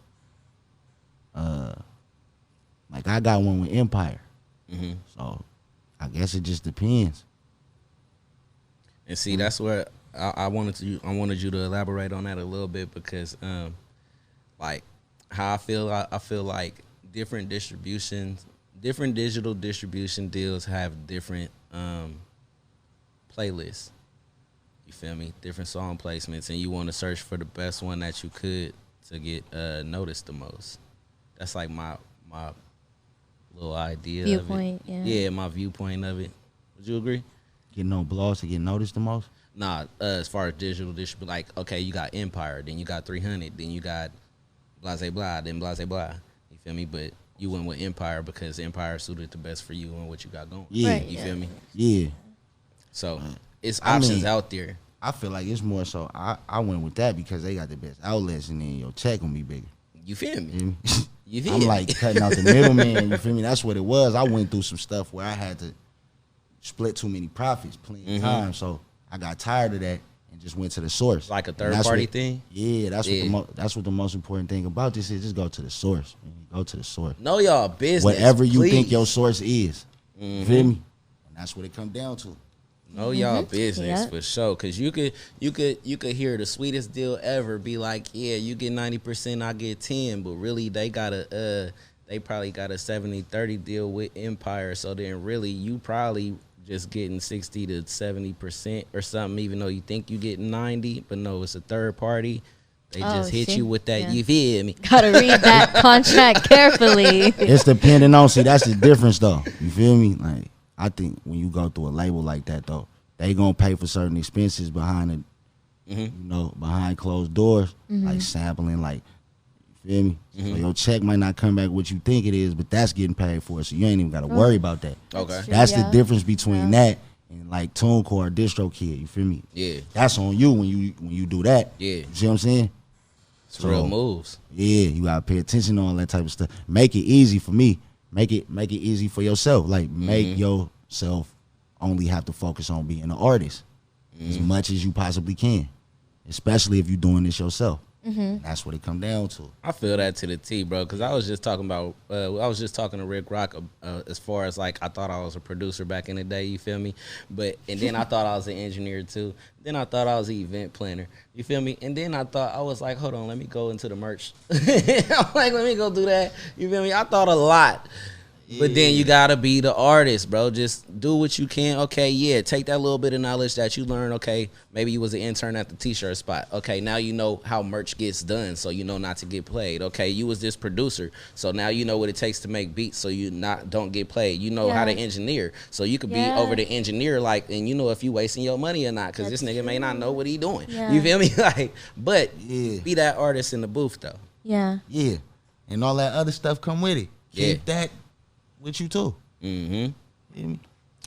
like I got one with Empire, so I guess it just depends. And see, that's where I wanted you to elaborate on that a little bit, because like how I feel like different digital distribution deals have different playlists. You feel me? Different song placements, and you want to search for the best one that you could to get noticed the most. That's like my little idea Viewpoint, of it. yeah. My viewpoint of it. Would you agree? Getting on blogs to get noticed the most. Nah, as far as digital distribution, like, okay, you got Empire, then you got 300, then you got Blase Blah, then Blase Blah. You feel me? But you went with Empire because Empire suited the best for you and what you got going. Yeah. Right, You feel me? Yeah. So it's options mean, out there. I feel like it's more so I went with that because they got the best outlets, and then your check gonna be bigger. You feel me? You feel me? You feel I'm me? like cutting out the middleman. You feel me? That's what it was. I went through some stuff where I had to split too many profits plenty of times, so I got tired of that and just went to the source. Like a And third that's party what- thing? Yeah, that's Yeah. that's what the most important thing about this is. Just go to the source. Man. Go to the source. Know y'all business. Whatever you think please. your source is. You feel me? And that's what it come down to. Know y'all business Yep. for sure, cause you could hear the sweetest deal ever be like, yeah, you get 90%, I get 10, but really they probably got a 70-30 deal with Empire, so then really you probably just getting 60 to 70% or something, even though you think you getting 90, but no, it's a third party. They just hit shit. you with that. Yeah. You feel me? Gotta read that contract carefully. It's depending on, see, that's the difference though. You feel me? Like, I think when you go through a label like that though, they gonna pay for certain expenses behind it, you know, behind closed doors, like sampling, like, you feel me? So your check might not come back what you think it is, but that's getting paid for, so you ain't even gotta worry about that. Okay. true. That's Yeah. the difference between that and like TuneCore or DistroKid. You feel me? Yeah. That's on you when you do that. Yeah. You see what I'm saying? It's real moves. Yeah, you gotta pay attention to all that type of stuff. Make it easy for me. Make it easy for yourself. Like make yourself only have to focus on being an artist as much as you possibly can, especially if you're doing this yourself. That's what it come down to. I feel that to the T, bro. Because I was just talking to Rick Rock as far as like I thought I was a producer back in the day. You feel me? And then I thought I was an engineer too. Then I thought I was an event planner. You feel me? And then I was like, hold on, let me go into the merch. I'm like, let me go do that. You feel me? I thought a lot. But then you gotta be the artist, bro. Just do what you can. Okay, yeah, take that little bit of knowledge that you learned. Okay, maybe you was an intern at the t-shirt spot. Okay, now you know how merch gets done, so you know not to get played. Okay, you was this producer, so now you know what it takes to make beats, so you don't get played. You know how to engineer, so you could be over the engineer, like, and you know if you wasting your money or not, because this nigga may not know what he doing. Yeah. You feel me? Like, but be that artist in the booth though. Yeah. Yeah, and all that other stuff come with it. Keep Yeah. that with you too. Mm-hmm. Feel me?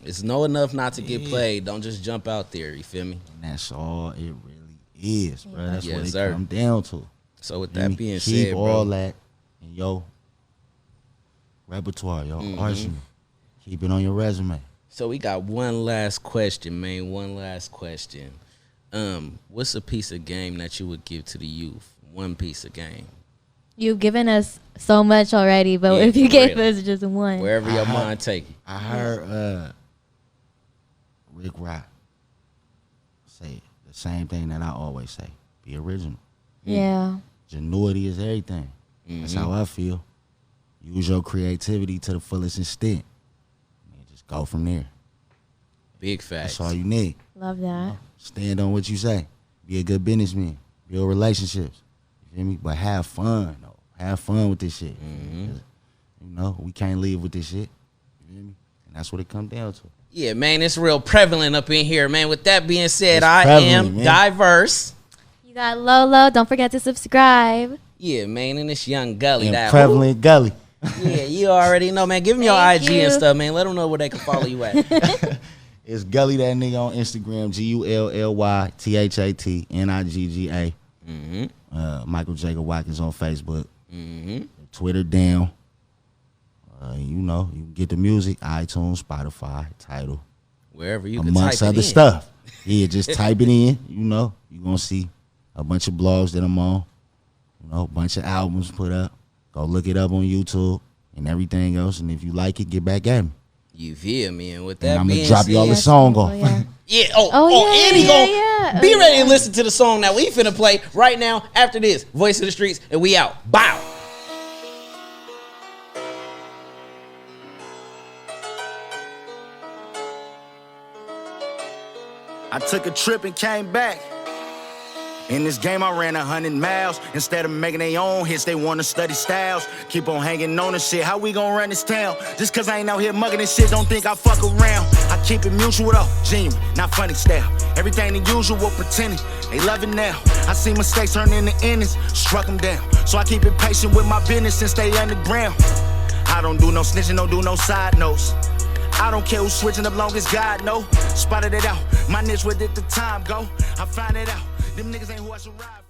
It's know enough not to get played. Don't just jump out there. You feel me? And that's all it really is, bro. That's Yes, what it sir. come down to. So with Feel that me? being Keep said, all bro, that in your repertoire, your arsenal. Keep it on your resume. so we got one last question, man. One last question. What's a piece of game that you would give to the youth? One piece of game. You've given us so much already, but Yeah, if you for gave real. us just one. Wherever your mind take you. I heard Rick Rock say the same thing that I always say. Be original. Yeah. Genuity is everything. That's how I feel. Use your creativity to the fullest extent. And just go from there. Big facts. That's all you need. Love that. Stand on what you say. Be a good businessman. Build relationships. You feel me? But have fun, though. Have fun with this shit. 'Cause, you know, we can't live with this shit. You feel me? And that's what it comes down to. Yeah, man, it's real prevalent up in here, man. With that being said, It's I prevalent, am man. diverse. You got Lolo. Don't forget to subscribe. Yeah, man, and it's Young Gully. And That Prevalent Gully. Yeah, you already know, man. Give them your Thank IG and you. stuff, man. Let them know where they can follow you at. It's Gully that nigga on Instagram. GULLYTHATNIGGA. Michael Jacob Watkins on Facebook. Twitter down. You know, you can get the music, iTunes, Spotify, Tidal, Wherever you can amongst type it other in. stuff. Yeah, just type it in. You know, you're gonna see a bunch of blogs that I'm on. You know, a bunch of albums put up. Go look it up on YouTube and everything else. And if you like it, get back at me. You feel me? And with And that I'm gonna being drop y'all a said, song Oh, off. yeah. yeah. Yeah, and he gon' yeah. be Oh, ready yeah. to listen to the song that we finna play right now after this. Voice of the Streets, and we out. Bow. I took a trip and came back. In this game, I ran 100 miles. Instead of making their own hits, they wanna study styles. Keep on hanging on and shit. How we gon' run this town? Just cause I ain't out here mugging this shit, don't think I fuck around. I keep it mutual though, genuine, not funny style. Everything the usual, pretending, they love it now. I see mistakes turn into innings, struck them down. So I keep it patient with my business and stay underground. I don't do no snitching, don't do no side notes. I don't care who's switching up long as God know. Spotted it out, my niche, where did the time go? I find it out, them niggas ain't who I should ride for.